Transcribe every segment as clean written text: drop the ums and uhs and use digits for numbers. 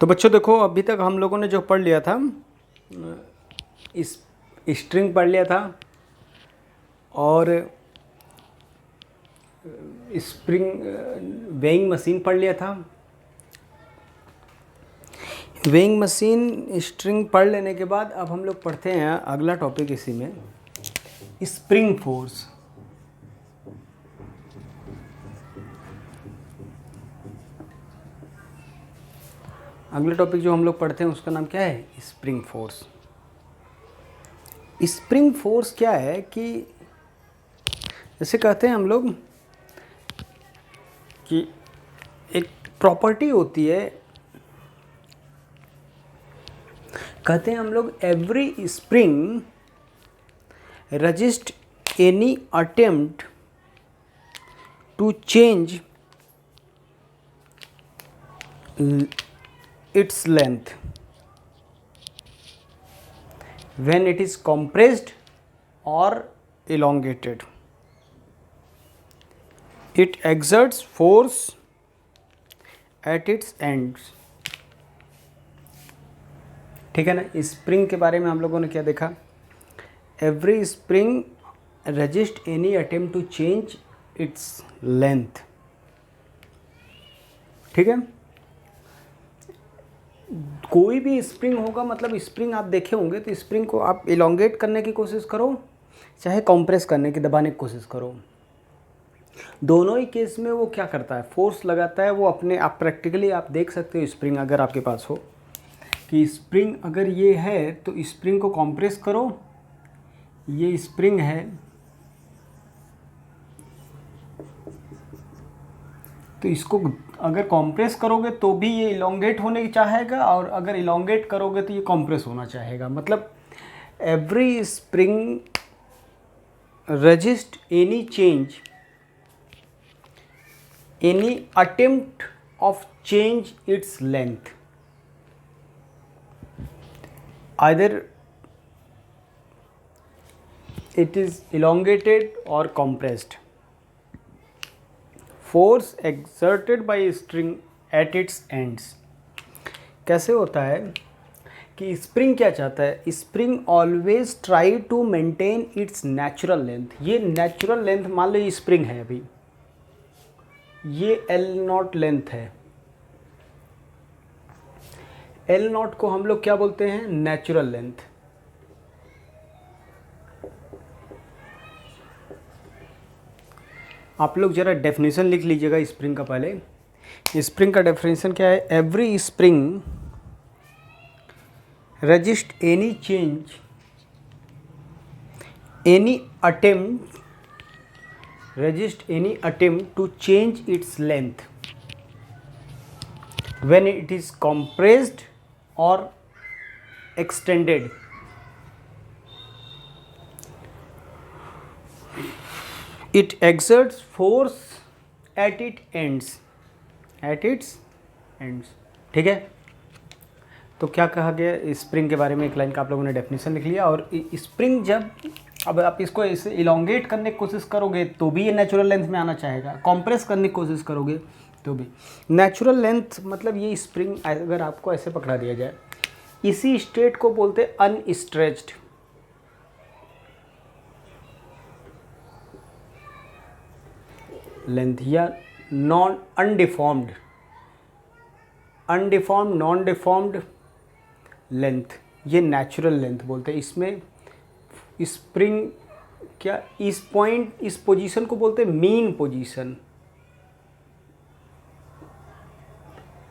तो बच्चों देखो, अभी तक हम लोगों ने जो पढ़ लिया था, इस स्ट्रिंग पढ़ लिया था और स्प्रिंग वेइंग मशीन पढ़ लिया था। वेइंग मशीन स्ट्रिंग पढ़ लेने के बाद अब हम लोग पढ़ते हैं अगला टॉपिक इसी में, स्प्रिंग फोर्स। अगला टॉपिक जो हम लोग पढ़ते हैं उसका नाम क्या है? Spring force. स्प्रिंग फोर्स क्या है कि जैसे कहते हैं हम लोग कि एक प्रॉपर्टी होती है, कहते हैं हम लोग every spring resist any attempt to change its length when it is compressed or elongated. It exerts force at its ends. ठीक है ना। स्प्रिंग के बारे में हम लोगों ने क्या देखा? Every spring resist any attempt to change its length. ठीक है। कोई भी स्प्रिंग होगा, मतलब स्प्रिंग आप देखे होंगे तो स्प्रिंग को आप इलोंगेट करने की कोशिश करो, चाहे कंप्रेस करने की, दबाने की कोशिश करो, दोनों ही केस में वो क्या करता है? फोर्स लगाता है। वो अपने आप प्रैक्टिकली आप देख सकते हो। स्प्रिंग अगर आपके पास हो कि स्प्रिंग अगर ये है तो स्प्रिंग को कंप्रेस करो, ये स्प्रिंग है तो इसको अगर कॉम्प्रेस करोगे तो भी ये इलोंगेट होने की चाहेगा, और अगर इलोंगेट करोगे तो ये कॉम्प्रेस होना चाहेगा। मतलब every spring resist any change, any attempt of change its length, either it is elongated और compressed. Force exerted by spring at its ends. कैसे होता है कि स्प्रिंग क्या चाहता है? Spring always try to maintain its natural length. ये natural length, मान लो ये स्प्रिंग है, अभी ये L0 लेंथ है। L0 को हम लोग क्या बोलते हैं? Natural length. आप लोग ज़रा डेफिनेशन लिख लीजिएगा स्प्रिंग का। पहले स्प्रिंग का डेफिनेशन क्या है? Every spring resist any change, any attempt, resist any attempt to change its length when it is compressed or extended. It exerts force at its ends. At its ends. ठीक है। तो क्या कहा गया spring के बारे में? एक लाइन का आप लोगों ने डेफिनेशन लिख लिया। और स्प्रिंग जब अब आप इसको ऐसे इलोंगेट करने की कोशिश करोगे तो भी ये नेचुरल लेंथ में आना चाहेगा, कंप्रेस करने की कोशिश करोगे तो भी। नेचुरल लेंथ मतलब ये स्प्रिंग अगर आपको ऐसे पकड़ा दिया जाए, इसी स्टेट को बोलते हैं अनस्ट्रेच्ड। लेंथ या नॉन अनडिफॉर्म्ड, अनडिफॉर्म्ड, नॉन डिफॉर्म्ड लेंथ, ये नेचुरल लेंथ बोलते हैं। इसमें स्प्रिंग क्या इस पॉइंट, इस पोजीशन को बोलते हैं मीन पोजीशन।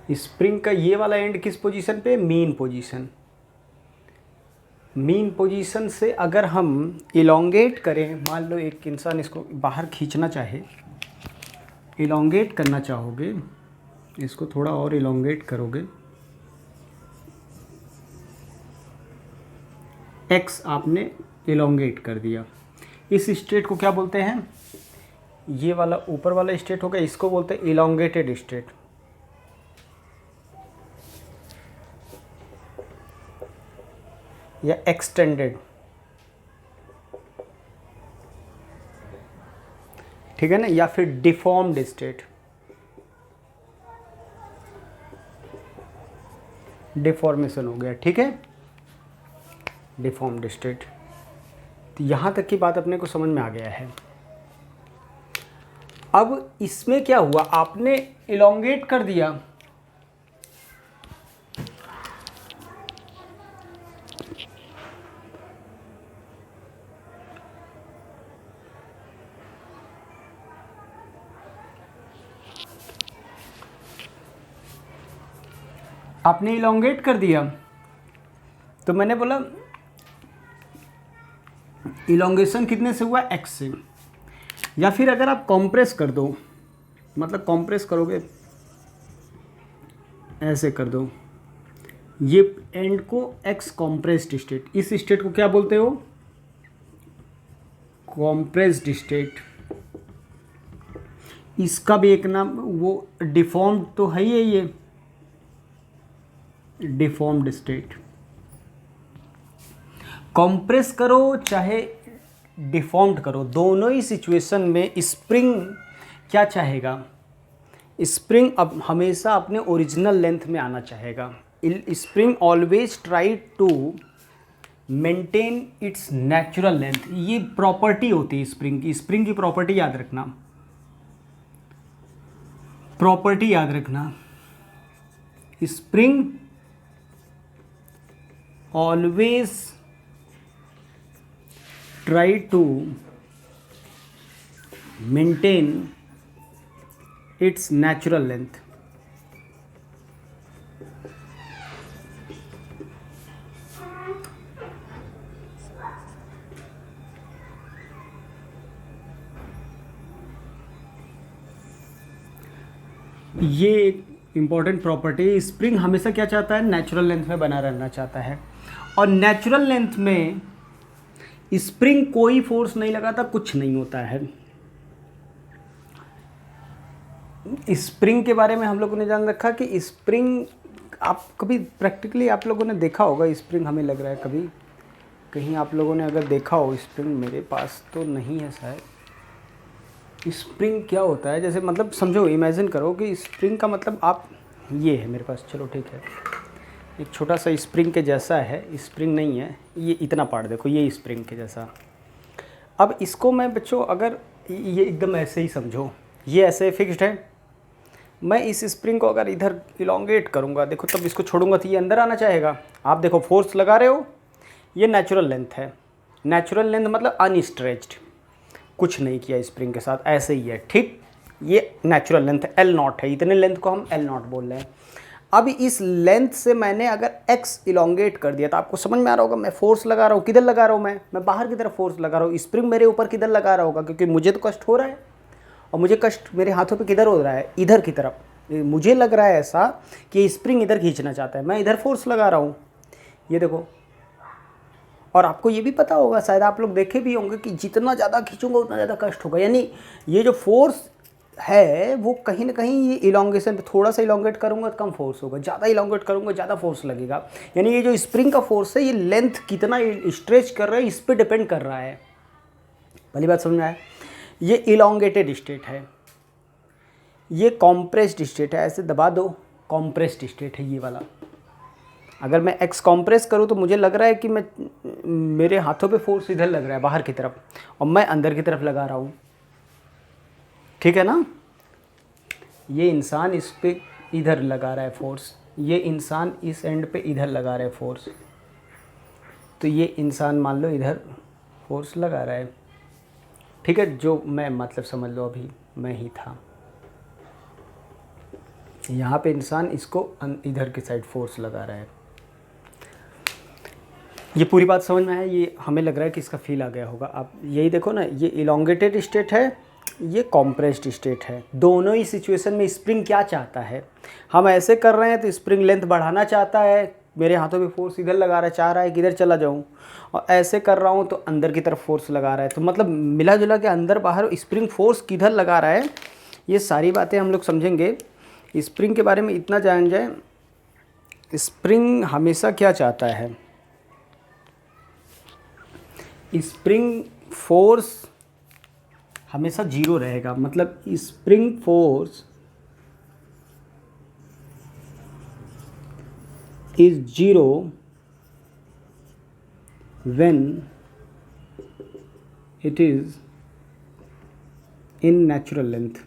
स्प्रिंग का ये वाला एंड किस पोजीशन पे? Mean position. मीन पोजीशन से अगर हम इलोंगेट करें, मान लो एक इंसान इसको बाहर खींचना चाहे, इलोंगेट करना चाहोगे, इसको थोड़ा और इलोंगेट करोगे, एक्स आपने इलोंगेट कर दिया। इस स्टेट को क्या बोलते हैं? ये वाला ऊपर वाला स्टेट होगा, इसको बोलते हैं इलोंगेटेड स्टेट। या एक्सटेंडेड। ठीक है ना। या फिर डिफॉर्म्ड स्टेट। डिफॉर्मेशन हो गया, ठीक है, डिफॉर्म्ड स्टेट। तो यहाँ तक की बात अपने को समझ में आ गया है। अब इसमें क्या हुआ, आपने इलोंगेट कर दिया, आपने इलोंगेट कर दिया, तो मैंने बोला इलोंगेशन कितने से हुआ, x से। या फिर अगर आप कॉम्प्रेस कर दो, मतलब कॉम्प्रेस करोगे, ऐसे कर दो, ये एंड को x कॉम्प्रेस्ड स्टेट, इस स्टेट को क्या बोलते हो, कॉम्प्रेस्ड स्टेट। इसका भी एक नाम, वो डिफॉर्म्ड तो है ही है, ये डिफॉर्म्ड स्टेट। कॉम्प्रेस करो चाहे डिफॉर्म्ड करो, दोनों ही सिचुएशन में स्प्रिंग क्या चाहेगा, स्प्रिंग अब हमेशा अपने ओरिजिनल लेंथ में आना चाहेगा। Spring always try to maintain its natural length, ये प्रॉपर्टी होती है स्प्रिंग की। स्प्रिंग की प्रॉपर्टी याद रखना, प्रॉपर्टी याद रखना, spring always try to maintain its natural length। ये एक इम्पॉर्टेंट प्रॉपर्टी है। स्प्रिंग हमेशा क्या चाहता है, नेचुरल लेंथ में बना रहना चाहता है, और नेचुरल लेंथ में स्प्रिंग कोई फोर्स नहीं लगाता, कुछ नहीं होता है। स्प्रिंग के बारे में हम लोगों ने जान रखा कि स्प्रिंग, आप कभी प्रैक्टिकली आप लोगों ने देखा होगा स्प्रिंग, हमें लग रहा है कभी कहीं आप लोगों ने अगर देखा हो स्प्रिंग, मेरे पास तो नहीं है शायद। स्प्रिंग क्या होता है, जैसे मतलब समझो, इमेजिन करो कि स्प्रिंग का मतलब आप, ये है मेरे पास, चलो ठीक है, एक छोटा सा स्प्रिंग के जैसा है, स्प्रिंग नहीं है, ये इतना पार्ट देखो, ये स्प्रिंग के जैसा। अब इसको मैं बच्चों, अगर ये एकदम ऐसे ही समझो, ये ऐसे फिक्स्ड है, मैं इस स्प्रिंग को अगर इधर इलोंगेट करूँगा, देखो तब इसको छोड़ूंगा तो ये अंदर आना चाहेगा। आप देखो फोर्स लगा रहे हो, ये नेचुरल लेंथ है, नेचुरल लेंथ मतलब अनस्ट्रेच्ड, कुछ नहीं किया स्प्रिंग के साथ, ऐसे ही है, ठीक, ये नेचुरल लेंथ L0 है, इतने लेंथ को हम L0 बोल रहे हैं। अब इस लेंथ से मैंने अगर x इलोंगेट कर दिया, तो आपको समझ में आ रहा होगा मैं फोर्स लगा रहा हूँ, किधर लगा रहा हूँ, मैं बाहर की तरफ फोर्स लगा रहा हूँ। स्प्रिंग मेरे ऊपर किधर लगा रहा होगा, क्योंकि मुझे तो कष्ट हो रहा है, और मुझे कष्ट मेरे हाथों पे किधर हो रहा है, इधर की तरफ। मुझे लग रहा है ऐसा कि स्प्रिंग इधर खींचना चाहता है, मैं इधर फोर्स लगा रहा हूँ, ये देखो। और आपको ये भी पता होगा, शायद आप लोग देखे भी होंगे कि जितना ज़्यादा खींचूंगा उतना ज़्यादा कष्ट होगा, यानी ये जो फोर्स है वो कहीं ना कहीं ये इलोंगेशन पे, थोड़ा सा इलोंगेट करूंगा तो कम फोर्स होगा, ज़्यादा इलोंगेट करूंगा ज़्यादा फोर्स लगेगा। यानी ये जो स्प्रिंग का फोर्स है, ये लेंथ कितना स्ट्रेच कर रहा है इस पर डिपेंड कर रहा है। पहली बात समझ में आया, ये इलोंगेटेड स्टेट है, ये कॉम्प्रेस्ड स्टेट है, ऐसे दबा दो, कॉम्प्रेस्ड स्टेट है ये वाला। अगर मैं एक्स कॉम्प्रेस करूँ तो मुझे लग रहा है कि मेरे हाथों पे फोर्स इधर लग रहा है बाहर की तरफ, और मैं अंदर की तरफ लगा रहा हूँ, ठीक है ना। ये इंसान इस पे इधर लगा रहा है फोर्स, ये इंसान इस एंड पे इधर लगा रहा है फोर्स, तो ये इंसान मान लो इधर फोर्स लगा रहा है, ठीक है। जो मैं मतलब समझ लो अभी मैं ही था, यहाँ पे इंसान इसको इधर की साइड फोर्स लगा रहा है। ये पूरी बात समझ में आया, ये हमें लग रहा है कि इसका फील आ गया होगा। आप यही देखो ना, ये इलोंगेटेड स्टेट है, ये कॉम्प्रेस्ड स्टेट है। दोनों ही सिचुएशन में स्प्रिंग क्या चाहता है, हम ऐसे कर रहे हैं तो स्प्रिंग लेंथ बढ़ाना चाहता है, मेरे हाथों पे फोर्स इधर लगा रहा है, चाह रहा है कि इधर चला जाऊं, और ऐसे कर रहा हूं तो अंदर की तरफ फोर्स लगा रहा है। तो मतलब मिला जुला के अंदर बाहर स्प्रिंग फोर्स किधर लगा रहा है, ये सारी बातें हम लोग समझेंगे। स्प्रिंग के बारे में इतना जान जाए, स्प्रिंग हमेशा क्या चाहता है, स्प्रिंग फोर्स हमेशा जीरो रहेगा, मतलब spring force is zero when it is in natural length.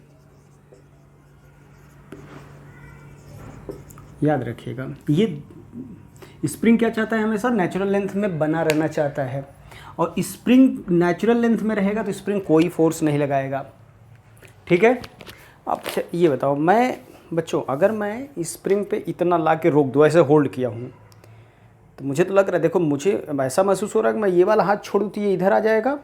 याद रखिएगा, ये स्प्रिंग क्या चाहता है, हमेशा नेचुरल लेंथ में बना रहना चाहता है, और स्प्रिंग नेचुरल लेंथ में रहेगा तो स्प्रिंग कोई फोर्स नहीं लगाएगा। ठीक है। अब ये बताओ, मैं बच्चों अगर मैं स्प्रिंग पे इतना ला के रोक दूँ, ऐसे होल्ड किया हूँ, तो मुझे तो लग रहा है, देखो मुझे ऐसा महसूस हो रहा है कि मैं ये वाला हाथ छोड़ूँ तो ये इधर आ जाएगा,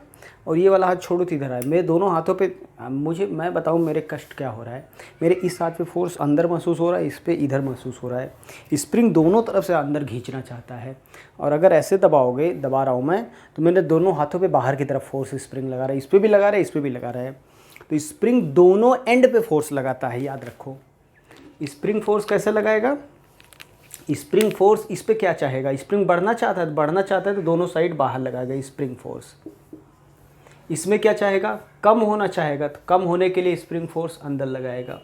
और ये वाला हाथ छोड़ूँ तो इधर आए। मेरे दोनों हाथों पे मैं बताऊँ मेरे कष्ट क्या हो रहा है। मेरे इस हाथ पे फोर्स अंदर महसूस हो रहा है, इस पे इधर महसूस हो रहा है। स्प्रिंग दोनों तरफ से अंदर खींचना चाहता है, और अगर ऐसे दबा रहा हूँ मैं, तो मेरे दोनों हाथों पे बाहर की तरफ फोर्स स्प्रिंग लगा रहा है। इस पर भी लगा रहा है, इस पर भी लगा रहा है। तो स्प्रिंग दोनों एंड पे फोर्स लगाता है, याद रखो। स्प्रिंग फोर्स कैसे लगाएगा? स्प्रिंग फोर्स इस पे क्या चाहेगा, स्प्रिंग बढ़ना चाहता है तो दोनों साइड बाहर लगाएगा स्प्रिंग फोर्स। इसमें क्या चाहेगा, कम होना चाहेगा, तो कम होने के लिए स्प्रिंग फोर्स अंदर लगाएगा।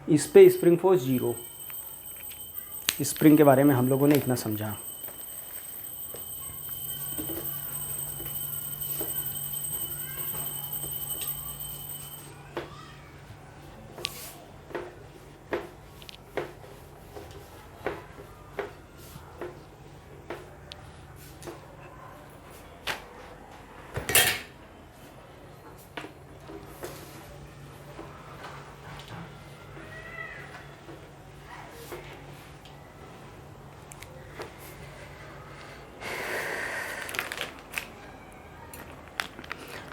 इस पे स्प्रिंग फोर्स जीरो। स्प्रिंग के बारे में हम लोगों ने इतना समझा।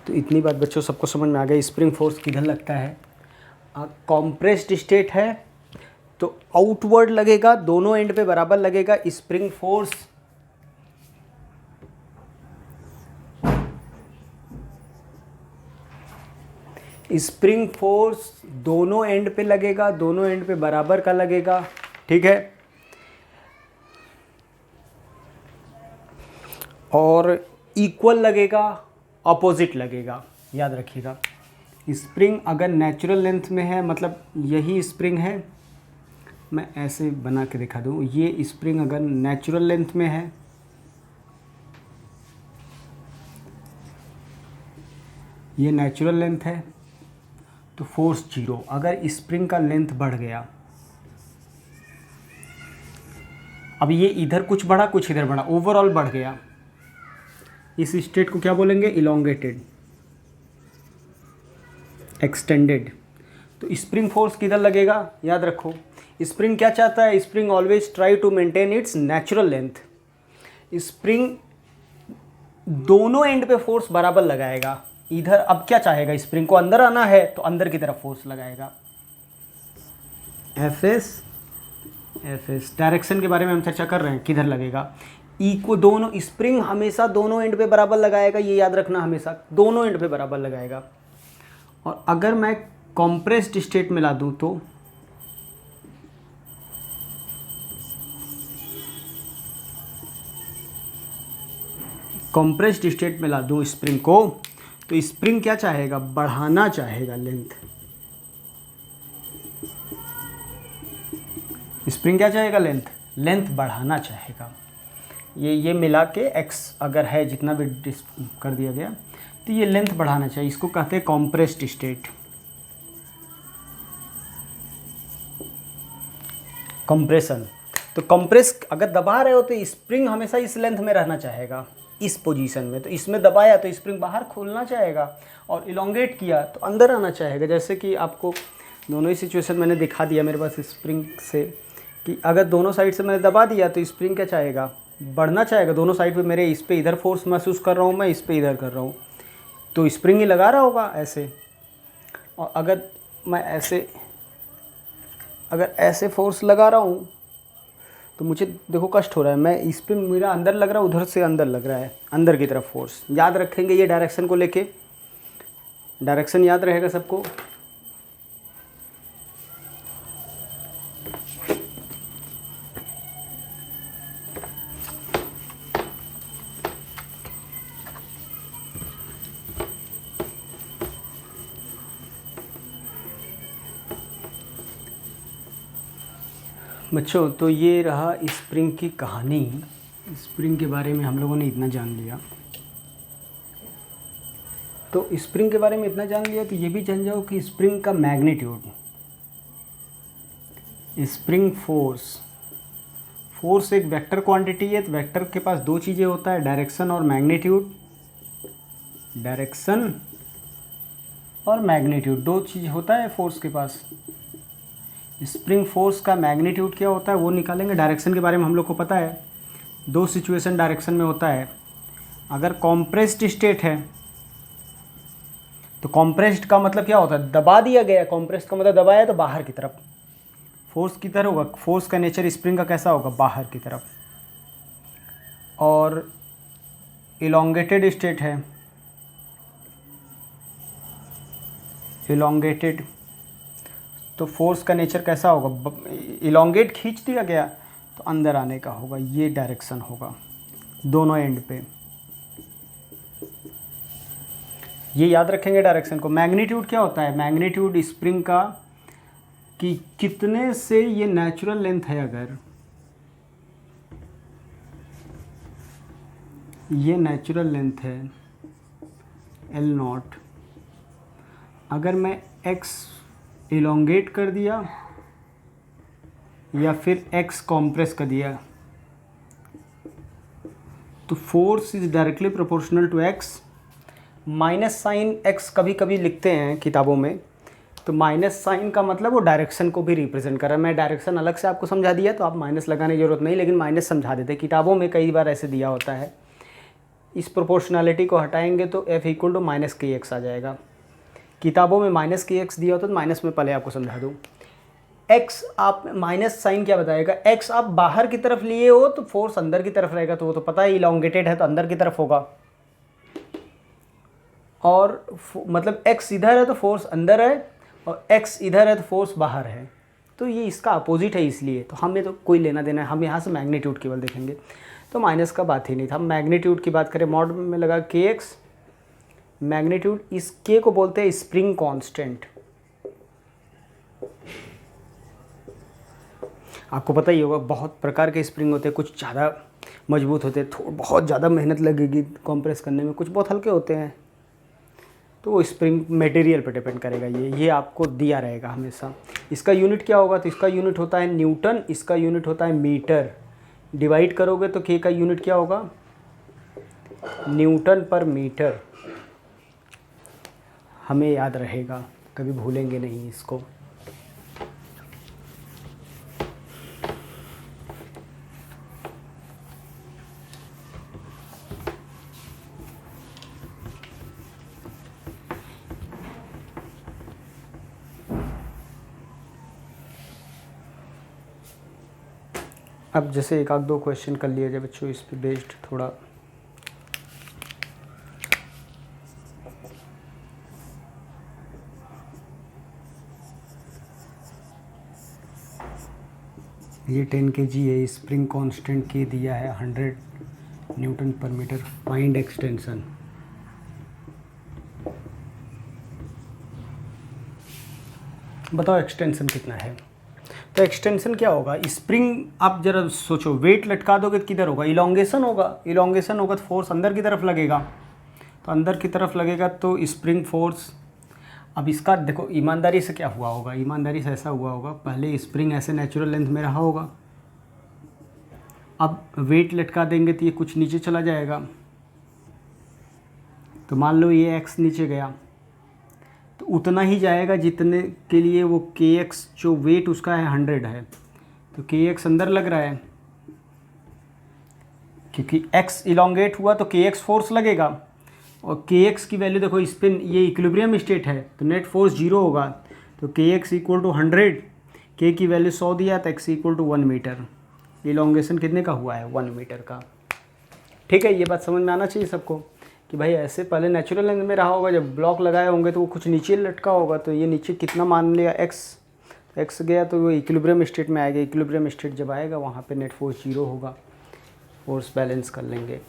तो इतनी बात बच्चों सबको समझ में आ गई। स्प्रिंग फोर्स किधर लगता है? कॉम्प्रेस्ड स्टेट है तो आउटवर्ड लगेगा, दोनों एंड पे बराबर लगेगा स्प्रिंग फोर्स। स्प्रिंग फोर्स दोनों एंड पे लगेगा, दोनों एंड पे बराबर का लगेगा। ठीक है। और इक्वल लगेगा, अपोजिट लगेगा, याद रखिएगा। स्प्रिंग अगर नेचुरल लेंथ में है, मतलब यही स्प्रिंग है, मैं ऐसे बना के दिखा दूँ, ये स्प्रिंग अगर नेचुरल लेंथ में है, ये नेचुरल लेंथ है, तो फोर्स जीरो। अगर स्प्रिंग का लेंथ बढ़ गया, अब ये इधर कुछ बढ़ा कुछ इधर बढ़ा, ओवरऑल बढ़ गया, इस स्टेट को क्या बोलेंगे? Elongated, extended. तो स्प्रिंग फोर्स किधर लगेगा? याद रखो, स्प्रिंग क्या चाहता है? Spring always try to maintain its natural length. Spring दोनों एंड पे फोर्स बराबर लगाएगा। इधर अब क्या चाहेगा? स्प्रिंग को अंदर आना है तो अंदर की तरफ फोर्स लगाएगा। एफ एस डायरेक्शन के बारे में हम चर्चा कर रहे हैं, किधर लगेगा? को दोनों स्प्रिंग हमेशा दोनों एंड पे बराबर लगाएगा, ये याद रखना, हमेशा दोनों एंड पे बराबर लगाएगा। और अगर मैं कॉम्प्रेस्ड स्टेट में ला दूं तो कॉम्प्रेस्ड स्टेट में ला दूं स्प्रिंग को, तो स्प्रिंग क्या चाहेगा? बढ़ाना चाहेगा लेंथ। स्प्रिंग क्या चाहेगा? लेंथ बढ़ाना चाहेगा। ये मिला के x अगर है, जितना भी कर दिया गया, तो ये लेंथ बढ़ाना चाहिए। इसको कहते हैं कॉम्प्रेस्ड स्टेट। कंप्रेशन। तो कंप्रेस अगर दबा रहे हो तो स्प्रिंग हमेशा इस लेंथ में रहना चाहेगा, इस पोजीशन में। तो इसमें दबाया तो स्प्रिंग बाहर खोलना चाहेगा, और इलोंगेट किया तो अंदर आना चाहेगा। जैसे कि आपको दोनों ही सिचुएशन मैंने दिखा दिया मेरे पास स्प्रिंग से, कि अगर दोनों साइड से मैंने दबा दिया तो स्प्रिंग क्या चाहेगा? बढ़ना चाहेगा। दोनों साइड पे मेरे इस पे इधर फोर्स महसूस कर रहा हूँ, मैं इस पे इधर कर रहा हूँ, तो स्प्रिंग ही लगा रहा होगा ऐसे। और अगर मैं ऐसे फोर्स लगा रहा हूँ तो मुझे देखो कष्ट हो रहा है, मैं इस पे मेरा अंदर लग रहा है, उधर से अंदर लग रहा है, अंदर की तरफ फोर्स। याद रखेंगे ये डायरेक्शन को लेके, डायरेक्शन याद रहेगा सबको। बच्चों, तो ये रहा स्प्रिंग की कहानी। स्प्रिंग के बारे में हम लोगों ने इतना जान लिया। तो स्प्रिंग के बारे में इतना जान लिया तो ये भी जान जाओ कि स्प्रिंग का मैग्नीट्यूड, स्प्रिंग फोर्स एक वेक्टर क्वांटिटी है। तो वेक्टर के पास दो चीज़ें होता है, डायरेक्शन और मैग्नीट्यूड। डायरेक्शन और मैग्नीट्यूड दो चीज़ होता है फोर्स के पास। स्प्रिंग फोर्स का मैग्नीट्यूड क्या होता है वो निकालेंगे। डायरेक्शन के बारे में हम लोग को पता है, दो सिचुएशन डायरेक्शन में होता है। अगर कॉम्प्रेस्ड स्टेट है तो कॉम्प्रेस्ड का मतलब क्या होता है, दबा दिया गया। कॉम्प्रेस्ड का मतलब दबाया तो बाहर की तरफ, फोर्स की तरह होगा। फोर्स का नेचर स्प्रिंग का कैसा होगा, बाहर की तरफ। और इलोंगेटेड स्टेट है, इलोंगेटेड, तो फोर्स का नेचर कैसा होगा, इलोंगेट खींच दिया गया तो अंदर आने का होगा। ये डायरेक्शन होगा दोनों एंड पे। ये याद रखेंगे डायरेक्शन को। मैग्नीट्यूड क्या होता है, मैग्नीट्यूड स्प्रिंग का कि कितने से ये नेचुरल लेंथ है। अगर ये नेचुरल लेंथ है L0, अगर मैं x इलोंगेट कर दिया या फिर x कॉम्प्रेस कर दिया तो force is directly proportional to x। Minus sign x कभी कभी लिखते हैं किताबों में, तो माइनस साइन का मतलब वो डायरेक्शन को भी रिप्रेजेंट कर रहा है। मैं डायरेक्शन अलग से आपको समझा दिया तो आप माइनस लगाने की ज़रूरत नहीं, लेकिन माइनस समझा देते। किताबों में कई बार ऐसे दिया होता है। इस प्रोपोर्शनलिटी को हटाएंगे तो F इक्वल टू माइनस के एक्स आ जाएगा। किताबों में माइनस के एक्स दिया होता तो माइनस में पहले आपको समझा दूँ। एक्स आप माइनस साइन क्या बताएगा, एक्स आप बाहर की तरफ लिए हो तो फोर्स अंदर की तरफ रहेगा, तो वो तो पता है इलोंगेटेड है तो अंदर की तरफ होगा। और मतलब एक्स इधर है तो फोर्स अंदर है, और एक्स इधर है तो फोर्स बाहर है। तो ये इसका अपोजिट है, इसलिए तो हमें तो कोई लेना देना है। हम यहाँ से मैग्नीट्यूड केवल देखेंगे, तो माइनस का बात ही नहीं था। हम मैग्नीट्यूड की बात करें, मॉड में लगा के एक्स मैग्नीट्यूड। इस के को बोलते हैं स्प्रिंग कांस्टेंट। आपको पता ही होगा बहुत प्रकार के स्प्रिंग होते हैं, कुछ ज़्यादा मजबूत होते हैं, बहुत ज़्यादा मेहनत लगेगी कंप्रेस करने में, कुछ बहुत हल्के होते हैं। तो वो स्प्रिंग मटेरियल पर डिपेंड करेगा। ये आपको दिया रहेगा हमेशा। इसका यूनिट क्या होगा, तो इसका यूनिट होता है न्यूटन, इसका यूनिट होता है मीटर। डिवाइड करोगे तो के का यूनिट क्या होगा, न्यूटन पर मीटर। हमें याद रहेगा, कभी भूलेंगे नहीं इसको। अब जैसे एक आध दो क्वेश्चन कर लिया जाए बच्चों इस पे बेस्ड थोड़ा। ये 10 kg है, स्प्रिंग कांस्टेंट के दिया है 100 न्यूटन पर मीटर। Find extension. बताओ एक्सटेंशन कितना है। तो एक्सटेंशन क्या होगा, स्प्रिंग आप जरा सोचो, वेट लटका दोगे किधर होगा, इलोंगेशन होगा। इलोंगेशन होगा तो फोर्स अंदर की तरफ लगेगा, तो अंदर की तरफ लगेगा तो स्प्रिंग फोर्स। अब इसका देखो ईमानदारी से क्या हुआ होगा, ईमानदारी से ऐसा हुआ होगा, पहले स्प्रिंग ऐसे नेचुरल लेंथ में रहा होगा, अब वेट लटका देंगे तो ये कुछ नीचे चला जाएगा। तो मान लो ये एक्स नीचे गया तो उतना ही जाएगा जितने के लिए वो के एक्स जो वेट उसका है 100 है, तो के एक्स अंदर लग रहा है क्योंकि एक्स इलोंगेट हुआ तो के एक्स फोर्स लगेगा। और के एक्स की वैल्यू देखो, इस पर ये इक्विलिब्रियम स्टेट है तो नेट फोर्स 0 होगा, तो के एक्स इक्वल टू 100, के की वैल्यू 100 दिया तो x equal to 1 metre. Elongation कितने का हुआ है, 1 मीटर का। ठीक है, ये बात समझ में आना चाहिए सबको कि भाई ऐसे पहले नेचुरल लेंथ में रहा होगा, जब ब्लॉक लगाए होंगे तो वो कुछ नीचे लटका होगा, तो ये नीचे कितना मान लिया एक्स गया तो वो इक्विलिब्रियम स्टेट में आएगा। इक्विलिब्रियम स्टेट जब आएगा वहाँ पे नेट फोर्स 0 होगा, फोर्स बैलेंस कर लेंगे।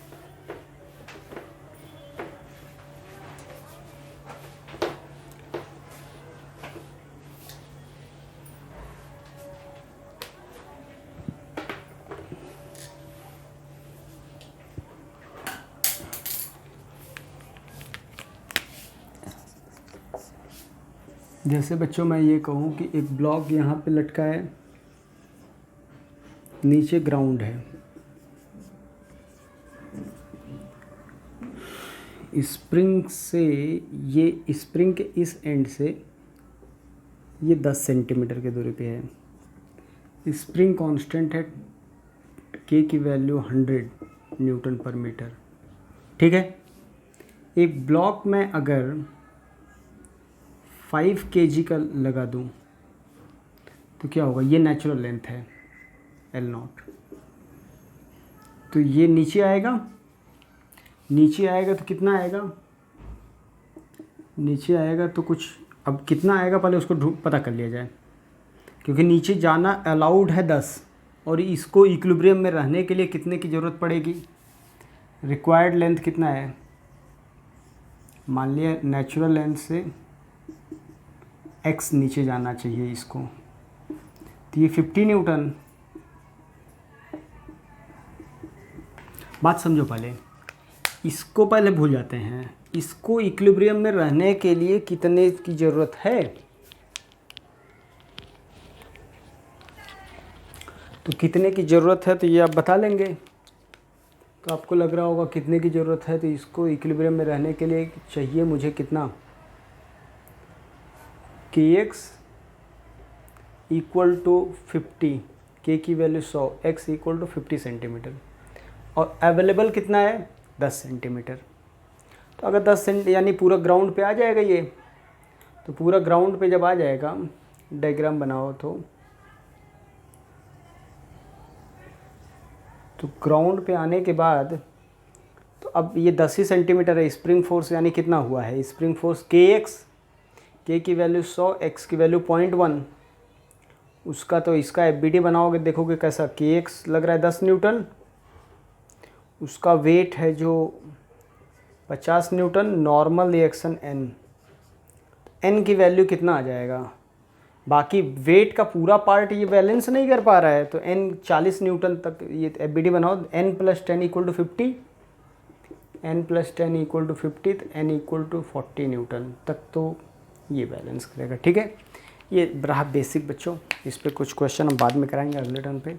जैसे बच्चों मैं ये कहूँ कि एक ब्लॉक यहाँ पे लटका है, नीचे ग्राउंड है, स्प्रिंग से ये स्प्रिंग के इस एंड से ये 10 सेंटीमीटर की दूरी पे है। स्प्रिंग कांस्टेंट है, के की वैल्यू 100 न्यूटन पर मीटर। ठीक है, एक ब्लॉक में अगर 5 kg का लगा दूं तो क्या होगा, ये नेचुरल लेंथ है L0, तो ये नीचे आएगा, नीचे आएगा तो कितना आएगा, नीचे आएगा तो कुछ, अब कितना आएगा पहले उसको पता कर लिया जाए, क्योंकि नीचे जाना अलाउड है 10, और इसको इक्विलिब्रियम में रहने के लिए कितने की ज़रूरत पड़ेगी, रिक्वायर्ड लेंथ कितना है, मान लिया नेचुरल लेंथ से x नीचे जाना चाहिए इसको, तो ये 50 न्यूटन। बात समझो पहले, इसको पहले भूल जाते हैं, इसको इक्विलिब्रियम में रहने के लिए कितने की ज़रूरत है, तो कितने की ज़रूरत है तो ये आप बता लेंगे, तो आपको लग रहा होगा कितने की ज़रूरत है, तो इसको इक्विलिब्रियम में रहने के लिए चाहिए मुझे कितना, kx इक्वल टू 50, के की value 100, x equal to 50 centimetre, और अवेलेबल कितना है 10 सेंटीमीटर। तो अगर 10 सेंटी यानी पूरा ग्राउंड पे आ जाएगा ये, तो पूरा ग्राउंड पे जब आ जाएगा, डायग्राम बनाओ तो ग्राउंड पे आने के बाद, तो अब ये 10 ही सेंटीमीटर है, स्प्रिंग फोर्स यानी कितना हुआ है, स्प्रिंग फोर्स kx, के की वैल्यू 100, x की वैल्यू 0.1, उसका तो इसका एफबीडी बनाओगे देखोगे कैसा, kx लग रहा है 10 न्यूटन, उसका वेट है जो 50 न्यूटन, नॉर्मल रिएक्शन n की वैल्यू कितना आ जाएगा, बाकी वेट का पूरा पार्ट ये बैलेंस नहीं कर पा रहा है, तो n 40 न्यूटन तक ये एफबीडी बनाओ, n + 10 equal to 50, n + 10 equal to 50, तो n इक्वल टू 40 न्यूटन तक तो ये बैलेंस करेगा। ठीक है, ये रहा बेसिक बच्चों, इस पे कुछ क्वेश्चन हम बाद में कराएंगे अगले टर्न पे।